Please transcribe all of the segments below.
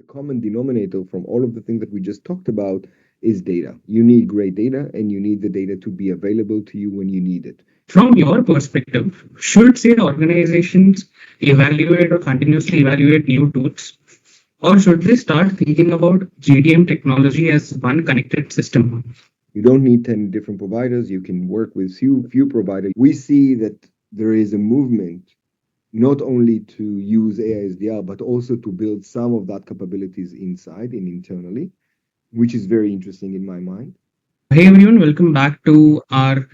common denominator from all of the things that we just talked about is data. You need great data, and you need the data to be available to you when you need it. From your perspective, should say organizations evaluate or continuously evaluate new tools, or should they start thinking about GTM technology as one connected system? You don't need 10 different providers. You can work with few providers. We see that there is a movement not only to use AI SDR, but also to build some of that capabilities inside and internally, which is very interesting in my mind. Hey everyone, welcome back to our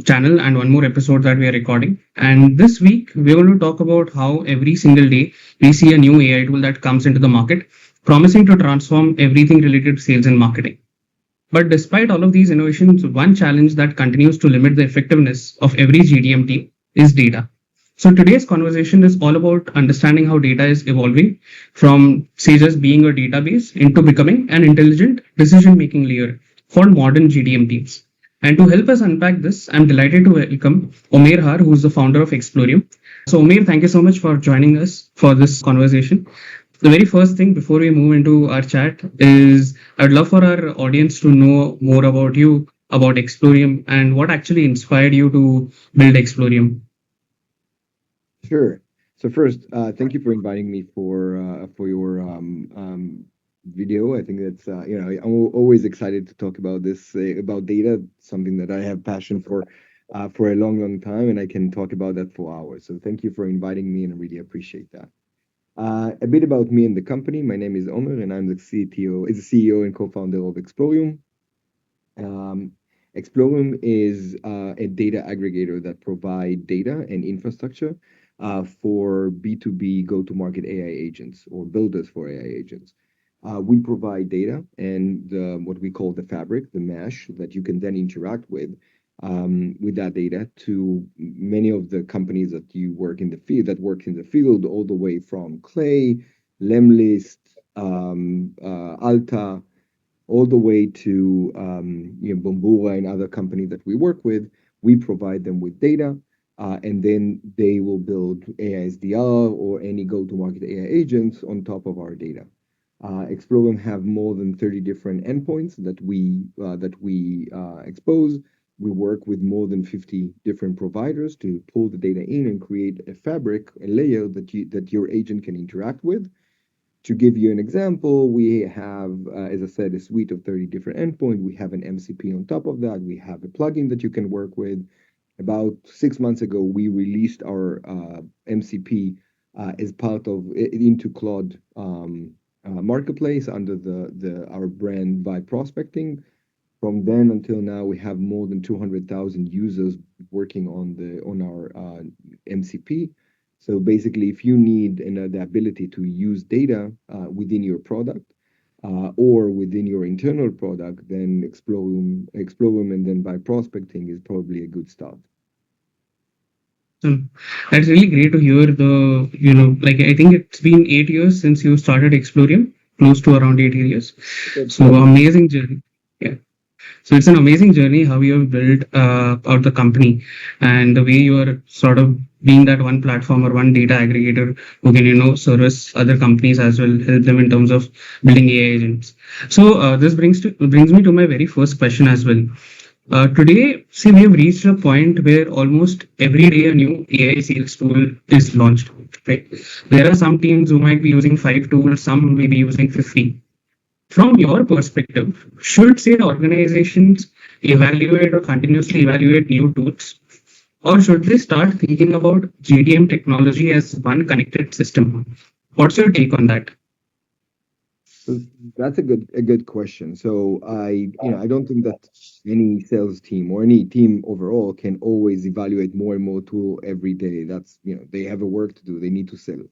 channel and one more episode that we are recording. And this week, we're going to talk about how every single day we see a new AI tool that comes into the market, promising to transform everything related to sales and marketing. But despite all of these innovations, one challenge that continues to limit the effectiveness of every GTM team is data. So today's conversation is all about understanding how data is evolving from, say, just being a database into becoming an intelligent decision-making layer for modern GTM teams. And to help us unpack this, I'm delighted to welcome Omer Har, who's the founder of Explorium. So Omer, thank you so much for joining us for this conversation. The very first thing before we move into our chat is I'd love for our audience to know more about you, about Explorium, and what actually inspired you to build Explorium. Sure. So first, thank you for inviting me for your video. I think that's I'm always excited to talk about this about data, something that I have passion for a long time, and I can talk about that for hours. So thank you for inviting me, and I really appreciate that. A bit about me and the company. My name is Omer, and I'm the CEO and co-founder of Explorium. Explorium is a data aggregator that provide data and infrastructure for B2B go-to-market AI agents or builders for AI agents. We provide data and what we call the fabric, the mesh that you can then interact with that data to many of the companies that you work in the field, all the way from Clay, Lemlist, Alta, all the way to Bombora and other companies that we work with. We provide them with data, and then they will build AI SDR or any go-to-market AI agents on top of our data. Explorium have more than 30 different endpoints that we expose. We work with more than 50 different providers to pull the data in and create a fabric, a layer that your agent can interact with. To give you an example, we have, as I said, a suite of 30 different endpoints. We have an MCP on top of that. We have a plugin that you can work with. About 6 months ago, we released our MCP as part of into Claude marketplace under our brand by prospecting. From then until now, we have more than 200,000 users working on our MCP. So basically, if you need the ability to use data within your product or within your internal product, then Explorium and then by prospecting is probably a good start. That's really great to hear. I think it's been 8 years since you started Explorium, close to around 8 years. So amazing journey. Yeah. So it's an amazing journey how you have built out the company and the way you are sort of being that one platform or one data aggregator who can, service other companies as well, help them in terms of building AI agents. So this brings me to my very first question as well. Today, see, we have reached a point where almost every day a new AI sales tool is launched. Right? There are some teams who might be using 5 tools, some may be using 50. From your perspective, should say organizations evaluate or continuously evaluate new tools, or should they start thinking about GTM technology as one connected system? What's your take on that? So that's a good question. So I don't think that any sales team or any team overall can always evaluate more and more tool every day. That's they have a work to do. They need to sell.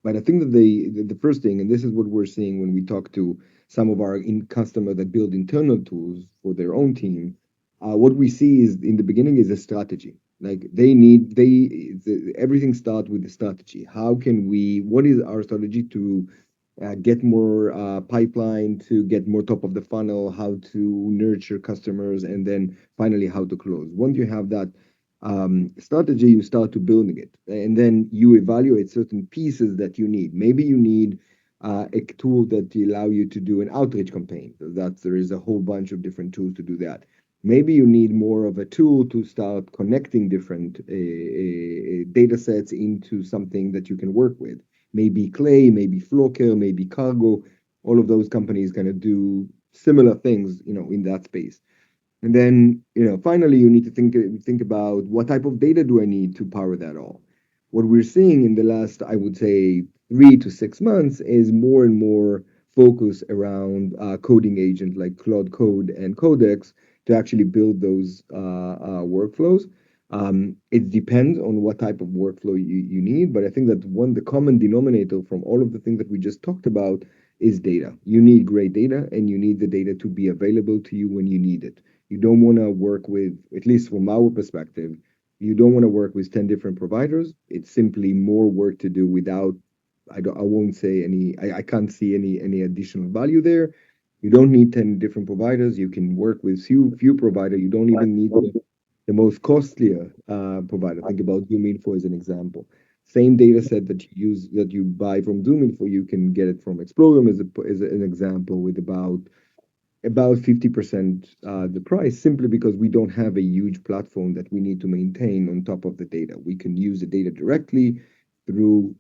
But I think that the first thing, and this is what we're seeing when we talk to some of our customers that build internal tools for their own team, what we see is in the beginning is a strategy. Like everything starts with the strategy. What is our strategy to get more pipeline, to get more top of the funnel, how to nurture customers, and then finally how to close. Once you have that strategy, you start to building it, and then you evaluate certain pieces that you need. Maybe you need a tool that allow you to do an outreach campaign. So there is a whole bunch of different tools to do that. Maybe you need more of a tool to start connecting different data sets into something that you can work with. Maybe Clay, maybe Flocker, maybe Cargo. All of those companies kind of do similar things, in that space. And then, finally, you need to think about what type of data do I need to power that all. What we're seeing in the last, I would say, 3 to 6 months is more and more focus around coding agents like Claude Code and Codex to actually build those workflows. It depends on what type of workflow you need, but I think that the common denominator from all of the things that we just talked about is data. You need great data, and you need the data to be available to you when you need it. You don't want to work with, at least from our perspective, you don't want to work with 10 different providers. It's simply more work to do without, I won't say I can't see any additional value there. You don't need 10 different providers. You can work with few providers. You don't even need the most costlier provider. Think about ZoomInfo as an example. Same data set that you buy from ZoomInfo, you can get it from Explorium as an example with about 50% the price, simply because we don't have a huge platform that we need to maintain on top of the data. We can use the data directly through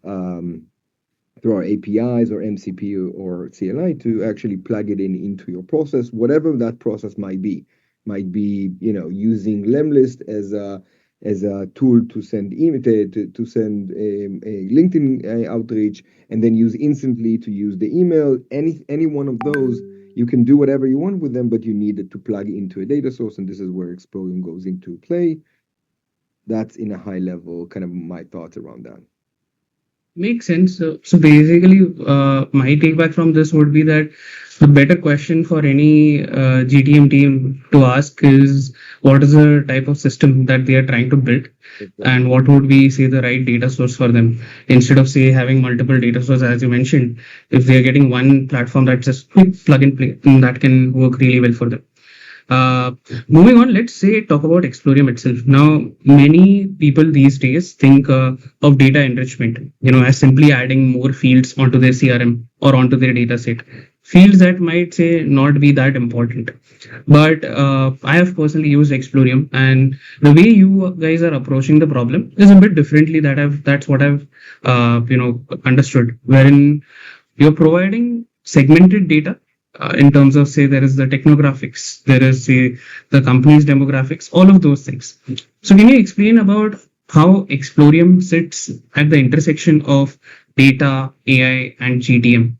through our APIs or MCP or CLI to actually plug it into your process, whatever that process might be. Might be, using Lemlist as a tool to send email to send a LinkedIn outreach, and then use instantly to use the email. Any one of those, you can do whatever you want with them, but you need it to plug into a data source, and this is where Explorium goes into play. That's in a high level, kind of my thoughts around that. Makes sense. So basically, my take back from this would be that the better question for any GTM team to ask is what is the type of system that they are trying to build, and Exactly. what would be, say, the right data source for them, instead of, say, having multiple data sources, as you mentioned. If they are getting one platform that's just quick plug and play, then that can work really well for them. Uh, Moving on, let's say talk about Explorium itself. Now, many people these days think of data enrichment, as simply adding more fields onto their CRM or onto their data set. Fields that might say not be that important. But I have personally used Explorium, and the way you guys are approaching the problem is a bit differently. That's what I've understood. Wherein you're providing segmented data in terms of, say, there is the technographics, there is, say, the company's demographics, all of those things. So can you explain about how Explorium sits at the intersection of data, AI, and GTM?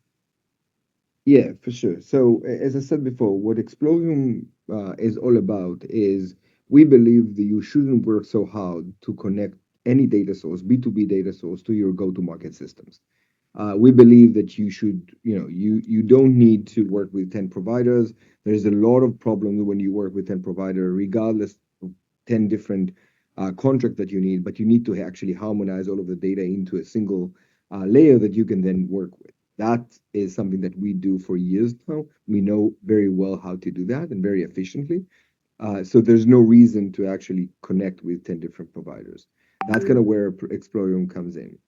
Yeah, for sure. So, as I said before, what Explorium is all about is we believe that you shouldn't work so hard to connect any data source, B2B data source, to your go-to-market systems. We believe that you don't need to work with 10 providers. There's a lot of problems when you work with 10 providers, regardless of 10 different contracts that you need, but you need to actually harmonize all of the data into a single layer that you can then work with. That is something that we do for years now. We know very well how to do that and very efficiently. So there's no reason to actually connect with 10 different providers. That's kind of where Explorium comes in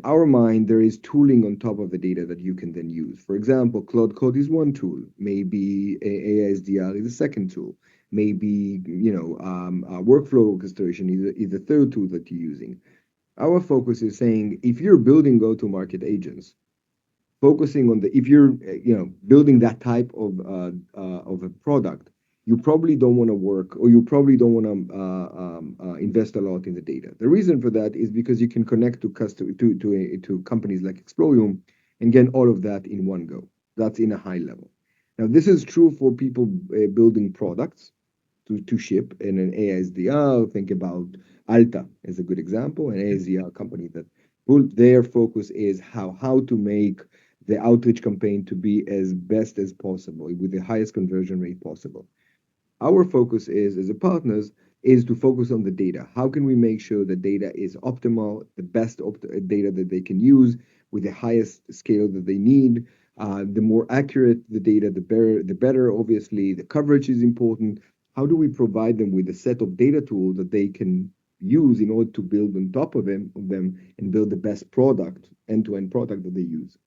our mind, there is tooling on top of the data that you can then use. For example, Cloud Code is one tool. Maybe AISDR is a second tool. Maybe workflow orchestration is the third tool that you're using. Our focus is saying if you're building go-to-market agents, focusing on the if you're building that type of a product, you probably don't want to work, or you probably don't want to invest a lot in the data. The reason for that is because you can connect to to companies like Explorium and get all of that in one go. That's in a high level. Now this is true for people building products to ship in an ASDR. Think about Alta as a good example, an ASDR company that their focus is how to make the outreach campaign to be as best as possible with the highest conversion rate possible. Our focus is, as a partners, is to focus on the data. How can we make sure the data is optimal, the best data that they can use with the highest scale that they need? The more accurate the data, the better. The better. Obviously, the coverage is important. How do we provide them with a set of data tools that they can use in order to build on top of them and build the best product, end-to-end product that they use?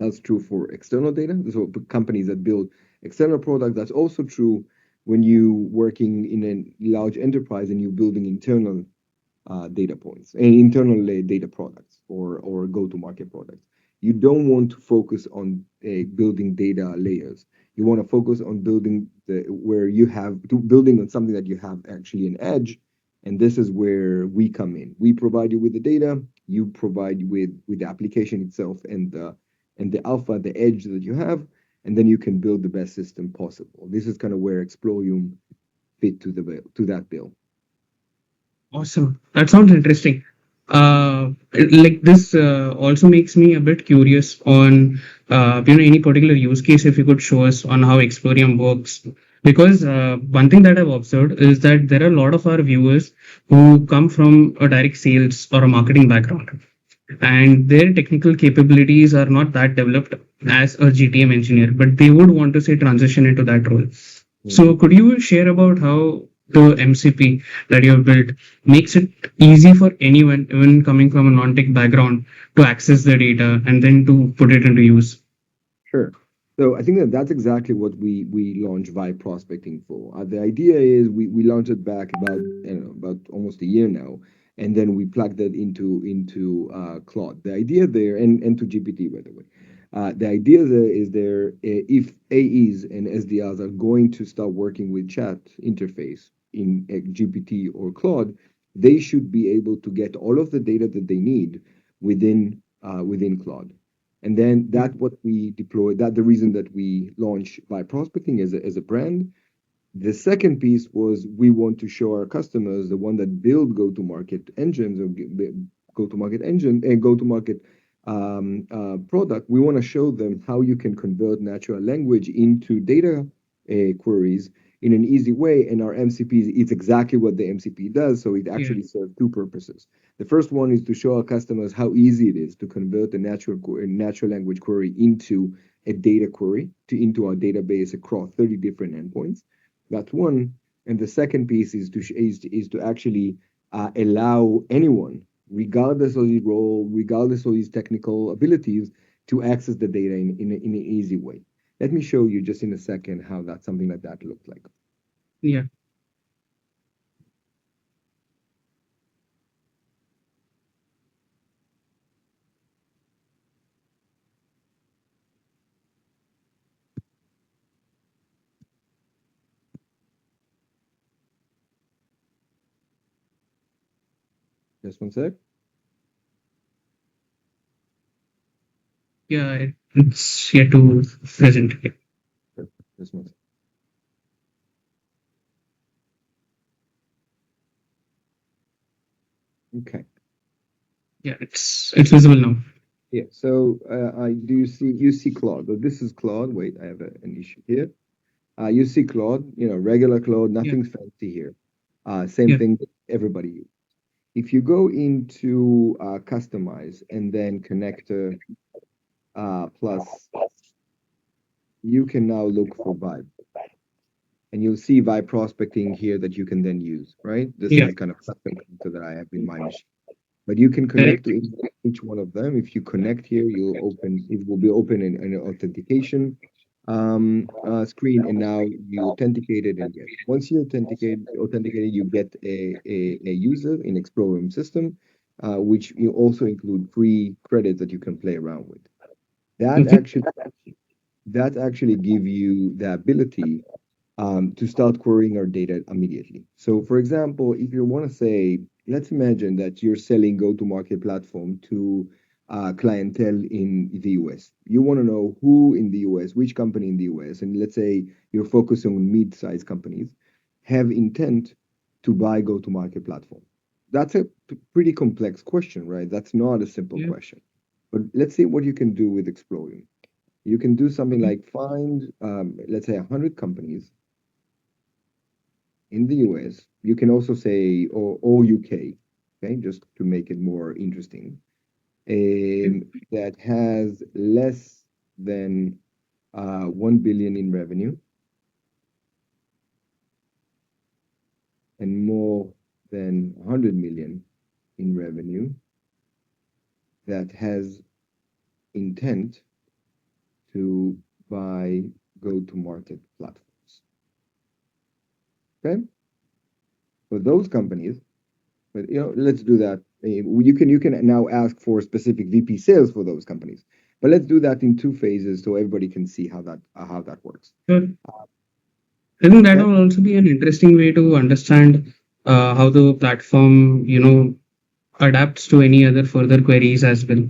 That's true for external data. So companies that build external products, that's also true when you working in a large enterprise and you're building internal data points and internal data products or go-to-market products. You don't want to focus on building data layers. You want to focus on building the where you have to building on something that you have actually an edge, and this is where we come in. We provide you with the data. You provide with the application itself and the alpha, the edge that you have, and then you can build the best system possible. This is kind of where Explorium fit to the bill, to that bill. Awesome. That sounds interesting. Like this also makes me a bit curious on any particular use case if you could show us on how Explorium works. Because one thing that I've observed is that there are a lot of our viewers who come from a direct sales or a marketing background, and their technical capabilities are not that developed as a GTM engineer, but they would want to say transition into that role. So, Mhm. could you share about how the MCP that you have built makes it easy for anyone, even coming from a non-tech background, to access the data and then to put it into use? Sure. So I think that that's exactly what we launched Vibe Prospecting for. The idea is we launched it back about about almost a year now, and then we plugged that into Claude. The idea there and to GPT, by the way. The idea there is if AEs and SDRs are going to start working with chat interface in GPT or Claude, they should be able to get all of the data that they need within Claude. And then that what we deploy, that the reason that we launch by prospecting as a brand. The second piece was we want to show our customers, the one that build go-to-market engines or go-to-market engine and go-to-market product. We want to show them how you can convert natural language into data queries in an easy way. And our MCP is exactly what the MCP does. So it Yeah, actually serves two purposes. The first one is to show our customers how easy it is to convert a natural language query into a data query into our database across 30 different endpoints. That's one. And the second piece is to actually allow anyone, regardless of his role, regardless of his technical abilities, to access the data in an easy way. Let me show you just in a second how that something like that looks like. yeah, Just one sec. yeah. It's yet to present. Yeah, Sure. Just one sec. Okay. yeah. It's visible now. Yeah. So I do you see Claude? But this is Claude. Wait, I have an issue here. You see Claude, regular Claude, Yeah, nothing's fancy here. Same yeah, thing that everybody uses. If you go into customize and then connector plus, you can now look for Vibe. And you'll see Vibe prospecting here that you can then use, right? This yeah. is kind of custom connector that I have in my machine. But you can connect Correct. to each one of them. If you connect here, it will be open in an authentication screen, and now you authenticated and get. Once you authenticated, you get a user in Explorium system, which you also include free credits that you can play around with. That Okay. actually that actually give you the ability to start querying our data immediately. So, for example, if you want to say, let's imagine that you're selling go-to-market platform to clientele in the US. You want to know who in the US, which company in the US, and let's say you're focusing on mid-sized companies, have intent to buy go-to-market platform. That's a pretty complex question, right? That's not a simple Yeah. question. But let's see what you can do with Exploring. You can do something Okay. like find, let's say, 100 companies in the US. You can also say or UK, okay, just to make it more interesting. Yeah. That has less than 1 billion in revenue and more than 100 million in revenue. That has intent to buy go-to-market platforms. Okay, for those companies, but let's do that. You can now ask for specific VP sales for those companies, but let's do that in two phases so everybody can see how that works. Sure. I think that Okay. will also be an interesting way to understand how the platform, adapts to any other further queries as well.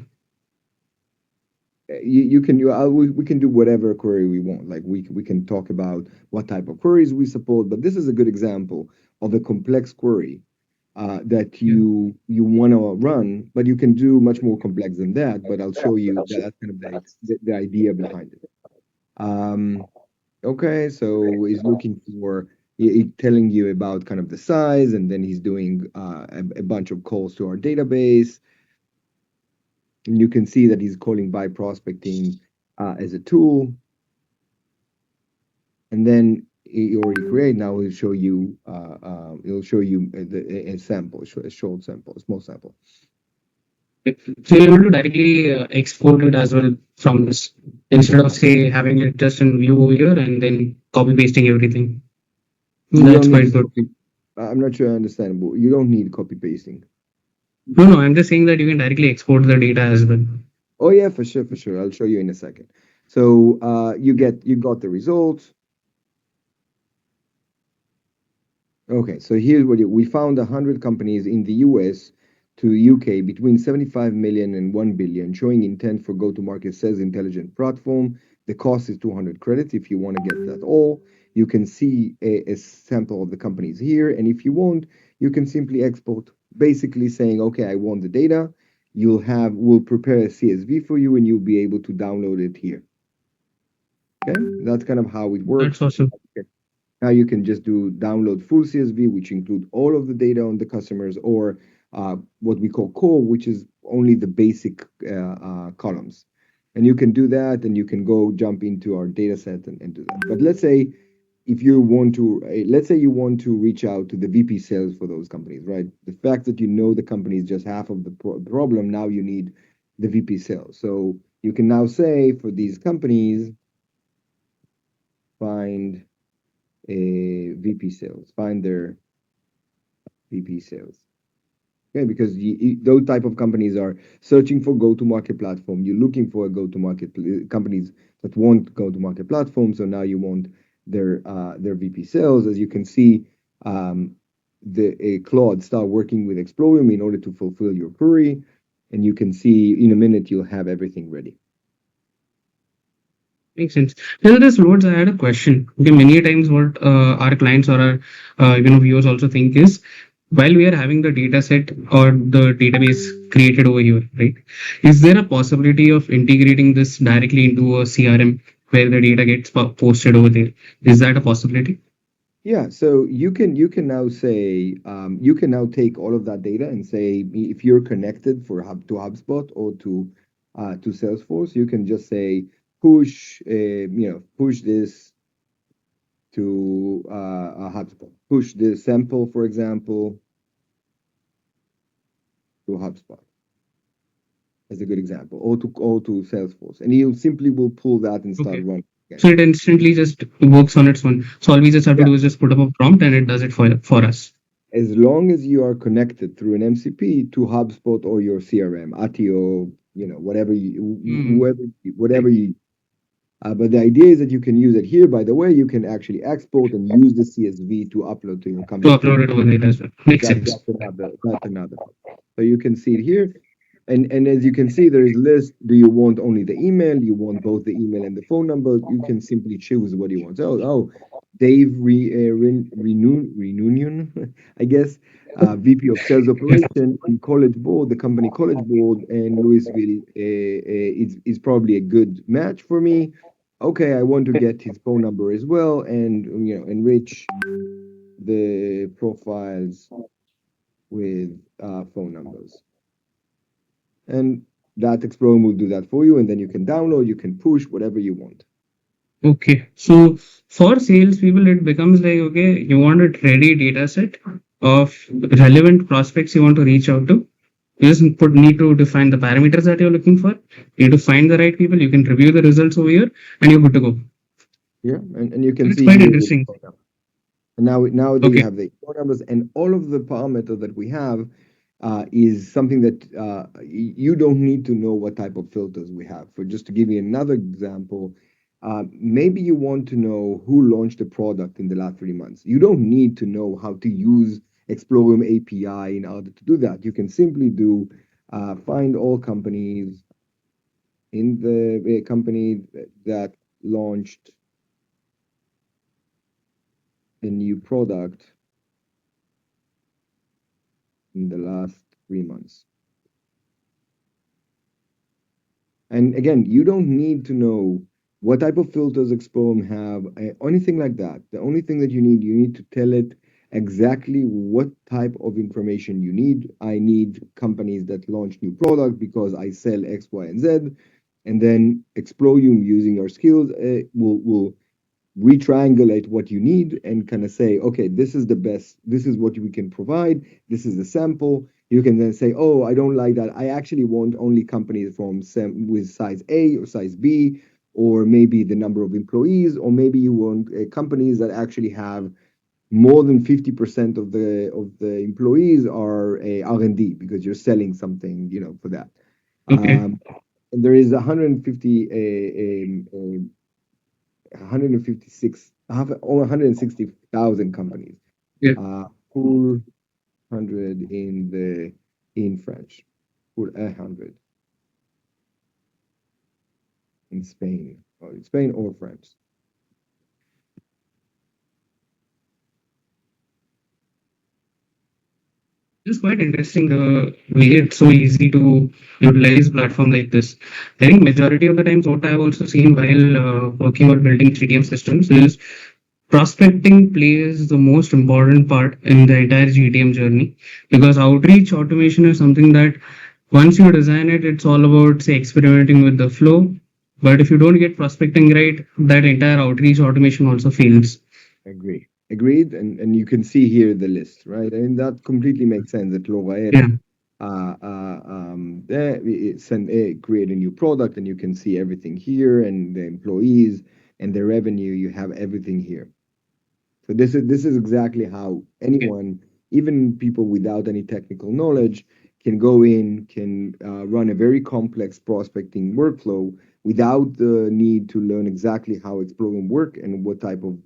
We can do whatever query we want. Like we can talk about what type of queries we support, but this is a good example of a complex query that Yeah. you want to run, but you can do much more complex than that. But I'll show you that that's kind of the idea behind it. Um, okay, so he's looking for telling you about kind of the size, and then he's doing a bunch of calls to our database. And you can see that he's calling by prospecting as a tool, and then he already create. Now he'll show you a sample, a short sample, a small sample. So you're able to directly export it as well from this instead of say having it just in view over here and then copy pasting everything. You That's don't need quite good. copy. I'm not sure I understand. But you don't need copy pasting. No, no, I'm just saying that you can directly export the data as well. Oh yeah, for sure, for sure. I'll show you in a second. So you got the results. Okay, so here's we found 100 companies in the US to UK between 75 million and 1 billion showing intent for go-to-market sales intelligent platform. The cost is 200 credits. If you want to get that all, you can see a sample of the companies here. And if you want, you can simply export, basically saying, okay, I want the data. We'll prepare a CSV for you and you'll be able to download it here. Okay, that's kind of how it That's works. awesome. Now you can just do download full CSV, which include all of the data on the customers, or what we call core, which is only the basic columns. And you can do that, and you can go jump into our data set and do that. But let's say if you want to, let's say you want to reach out to the VP sales for those companies, right? The fact that you know the company is just half of the problem. Now you need the VP sales. So you can now say for these companies, find a VP sales, find their VP sales. Okay, because those type of companies are searching for go-to-market platform. You're looking for a go-to-market companies that want go-to-market platform. So now you want their VP sales. As you can see, the Claude start working with Explorium in order to fulfill your query, and you can see in a minute you'll have everything ready. Makes sense. Till this loads, I had a question. Okay, many times what our clients or our viewers also think is while we are having the data set or the database created over here, right? Is there a possibility of integrating this directly into a CRM where the data gets posted over there? Is that a possibility? Yeah, so you can now say you can now take all of that data and say if you're connected to HubSpot or to Salesforce, you can just say push this to HubSpot, push this sample, for example, to HubSpot as a good example, or to Salesforce, and you simply will pull that and start Okay. running So again. it instantly just works on its own. So all we just have to do is just put up a prompt and it does it for us. As long as you are connected through an MCP to HubSpot or your CRM, ATO, whatever Hmm. whatever you. But the idea is that you can use it here. By the way, you can actually export and use the CSV to upload to your To company. upload it over there as well. Makes That, sense. that's another. So you can see it here. And as you can see, there is list. Do you want only the email? You want both the email and the phone number? You can simply choose what you want. So, Dave Reunion, I guess, VP of Sales Yeah. Operation in College Board, the company College Board, and Louisville is probably a good match for me. Okay, I want to get his phone number as well, and enrich the profiles with phone numbers. And that Explorium will do that for you, and then you can download, you can push whatever you want. Okay. So for salespeople, it becomes like, okay, you want a ready data set of relevant prospects you want to reach out to. You just need to define the parameters that you're looking for. You need to find the right people. You can review the results over here, and you're good to go. Yeah, and you can It's see quite here the interesting. and now that you Okay. have the export numbers and all of the parameters that we have is something that you don't need to know what type of filters we have. For just to give you another example, maybe you want to know who launched a product in the last 3 months. You don't need to know how to use Explorium API in order to do that. You can simply do find all companies in the company that launched a new product in the last 3 months. And again, you don't need to know what type of filters Explorium have, anything like that. The only thing that you need to tell it exactly what type of information you need. I need companies that launch new product because I sell X, Y, and Z. And then Explorium using our skills will retriangulate what you need and kind of say, okay, this is the best, this is what we can provide, this is a sample. You can then say, oh, I don't like that. I actually want only companies from with size A or size B, or maybe the number of employees, or maybe you want companies that actually have more than 50% of the employees are a R&D because you're selling something, for that. Okay. And there is 150 156, have over 160,000 companies. Yeah. Full 100 in French, full 100 in Spain, or in Spain or France. It's quite interesting the way it's so easy to utilize platform like this. I think majority of the times what I've also seen while working or building GTM systems is prospecting plays the most important part in the entire GTM journey, because outreach automation is something that once you design it, it's all about say experimenting with the flow. But if you don't get prospecting right, that entire outreach automation also fails. Agree. Agreed. And you can see here the list, right? And that completely makes sense that Yeah. L'Oréal there create a new product and you can see everything here and the employees and the revenue, you have everything here. So this is exactly how Okay. anyone, even people without any technical knowledge, can go in, can run a very complex prospecting workflow without the need to learn exactly how Explorium work and what type of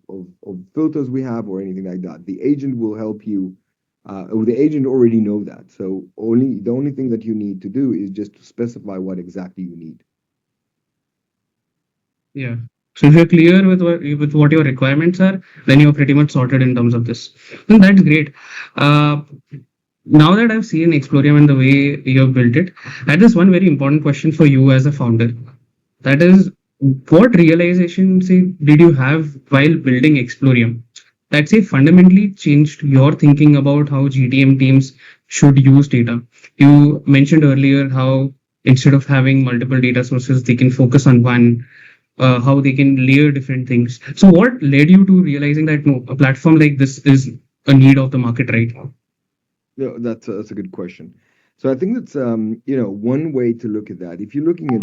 filters we have or anything like that. The agent will help you, or the agent already know that. So the only thing that you need to do is just to specify what exactly you need. Yeah. So if you're clear with what your requirements are, then you're pretty much sorted in terms of this. And that's great. Uh, Now that I've seen Explorium and the way you have built it, I had this one very important question for you as a founder. That is, what realization say did you have while building Explorium that say fundamentally changed your thinking about how GTM teams should use data? You mentioned earlier how instead of having multiple data sources, they can focus on one, how they can layer different things. So what led you to realizing that no, a platform like this is a need of the market right now? No, that's a good question. So I think that's one way to look at that. If you're looking at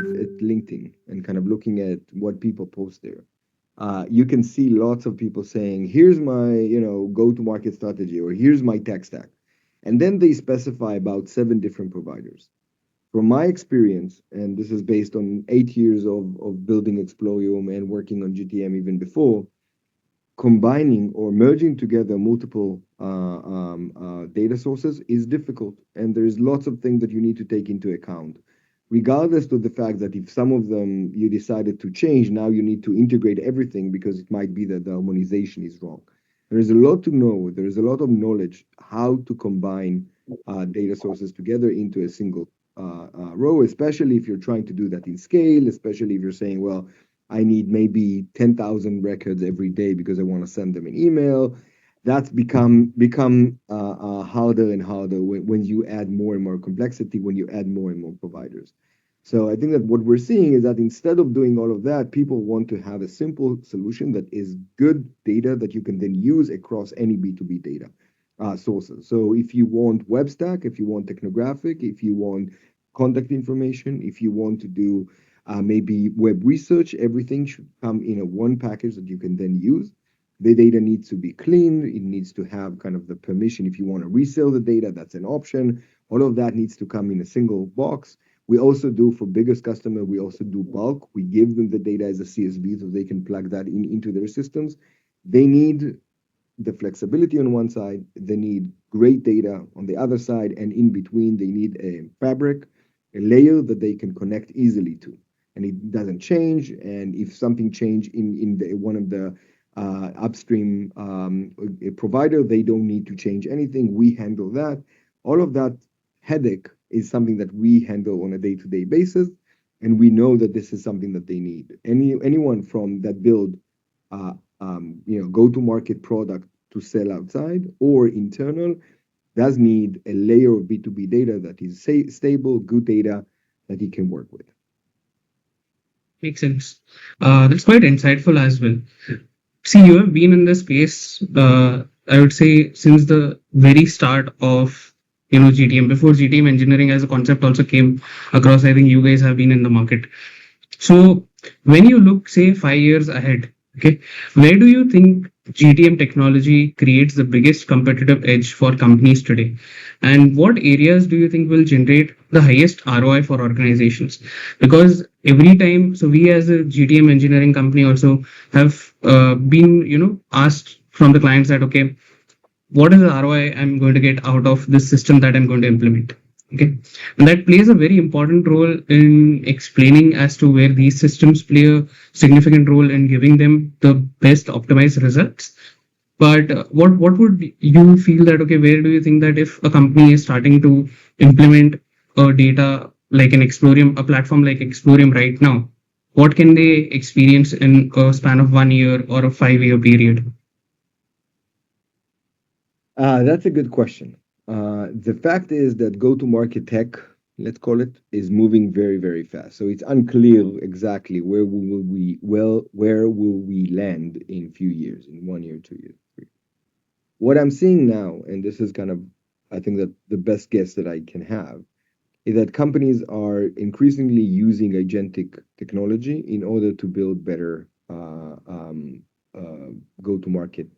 LinkedIn and kind of looking at what people post there, you can see lots of people saying, "Here's my go-to-market strategy," or "Here's my tech stack," and then they specify about 7 different providers. From my experience, and this is based on 8 years of building Explorium and working on GTM even before, combining or merging together multiple data sources is difficult, and there's lots of things that you need to take into account. Regardless of the fact that if some of them you decided to change, now you need to integrate everything because it might be that the harmonization is wrong. There is a lot to know. There is a lot of knowledge how to combine data sources together into a single row, especially if you're trying to do that in scale, especially if you're saying, well, I need maybe 10,000 records every day because I want to send them an email. That's become harder and harder when you add more and more complexity, when you add more and more providers. So I think that what we're seeing is that instead of doing all of that, people want to have a simple solution that is good data that you can then use across any B2B data. sources. So if you want web stack, if you want technographic, if you want contact information, if you want to do maybe web research, everything should come in a one package that you can then use. The data needs to be clean. It needs to have kind of the permission. If you want to resell the data, that's an option. All of that needs to come in a single box. We also do for biggest customer, we also do bulk. We give them the data as a CSV so they can plug that into their systems. They need the flexibility on one side, they need great data on the other side, and in between, they need a fabric, a layer that they can connect easily to. And it doesn't change. And if something change in one of the upstream provider, they don't need to change anything. We handle that. All of that headache is something that we handle on a day-to-day basis, and we know that this is something that they need. Anyone from that build go-to-market product to sell outside or internal does need a layer of B2B data that is stable, good data that he can work with. Makes sense. That's quite insightful as well. See, you have been in this space, I would say, since the very start of GTM. Before GTM engineering as a concept also came across, I think you guys have been in the market. So when you look, say, 5 years ahead, okay, where do you think GTM technology creates the biggest competitive edge for companies today? And what areas do you think will generate the highest ROI for organizations? Because every time, so we as a GTM engineering company also have been, asked from the clients that, okay, what is the ROI I'm going to get out of this system that I'm going to implement? Okay. And that plays a very important role in explaining as to where these systems play a significant role in giving them the best optimized results. But what would you feel that, okay, where do you think that if a company is starting to implement a data like an Explorium, a platform like Explorium right now, what can they experience in a span of 1 year or a 5 year period? That's a good question. The fact is that go-to-market tech, let's call it, is moving very, very fast. So it's unclear exactly where will we land in a few years, in 1 year, 2 years, 3. What I'm seeing now, and this is kind of, I think that the best guess that I can have, is that companies are increasingly using agentic technology in order to build better go-to-market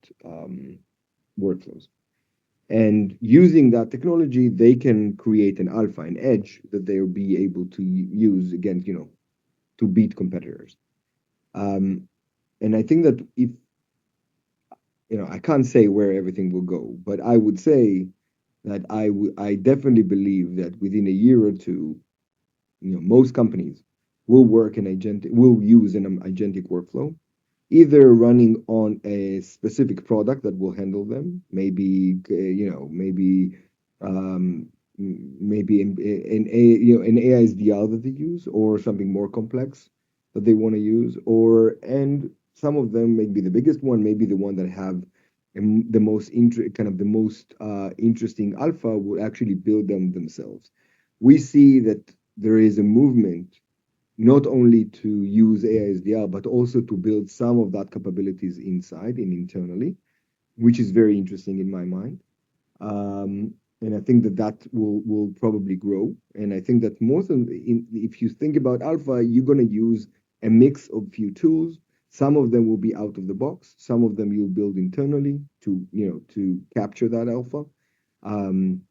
workflows. And using that technology, they can create an alpha, an edge that they'll be able to use against, to beat competitors. And I think that if, I can't say where everything will go, but I would say that I definitely believe that within a year or two, most companies will will use an agentic workflow, either running on a specific product that will handle them, maybe an AISDR that they use, or something more complex that they want to use, and some of them, maybe the biggest one, maybe the one that have the most interesting alpha, will actually build them themselves. We see that there is a movement not only to use AISDR, but also to build some of that capabilities inside and internally, which is very interesting in my mind. And I think that will probably grow. And I think that if you think about alpha, you're going to use a mix of few tools. Some of them will be out of the box. Some of them you'll build internally to capture that alpha. And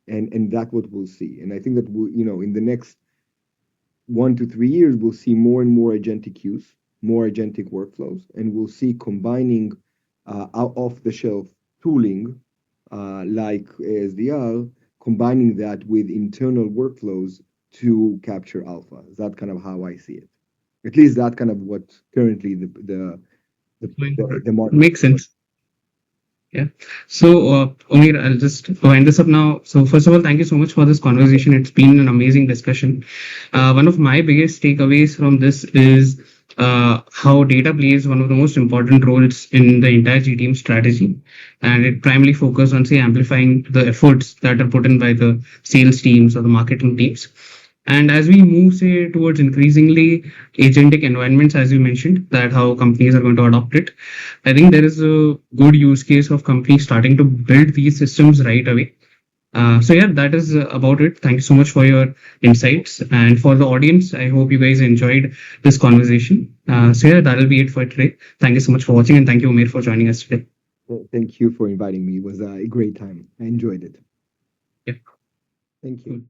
that's what we'll see. And I think that in the next 1 to 3 years, we'll see more and more agentic use, more agentic workflows, and we'll see combining off-the-shelf tooling like ASDR, combining that with internal workflows to capture alpha. That's kind of how I see it. At least that's kind of what currently the market makes sense. Yeah. So, Omer, I'll just wind this up now. So, first of all, thank you so much for this conversation. It's been an amazing discussion. One of my biggest takeaways from this is how data plays one of the most important roles in the entire GTM strategy. And it primarily focuses on, say, amplifying the efforts that are put in by the sales teams or the marketing teams. And as we move, say, towards increasingly agentic environments, as you mentioned, that how companies are going to adopt it, I think there is a good use case of companies starting to build these systems right away. So yeah, that is about it. Thank you so much for your insights, and for the audience, I hope you guys enjoyed this conversation. So yeah, that'll be it for today. Thank you so much for watching, and thank you, Umair, for joining us today. Thank you for inviting me. It was a great time. I enjoyed it. Yeah, Thank you. cool.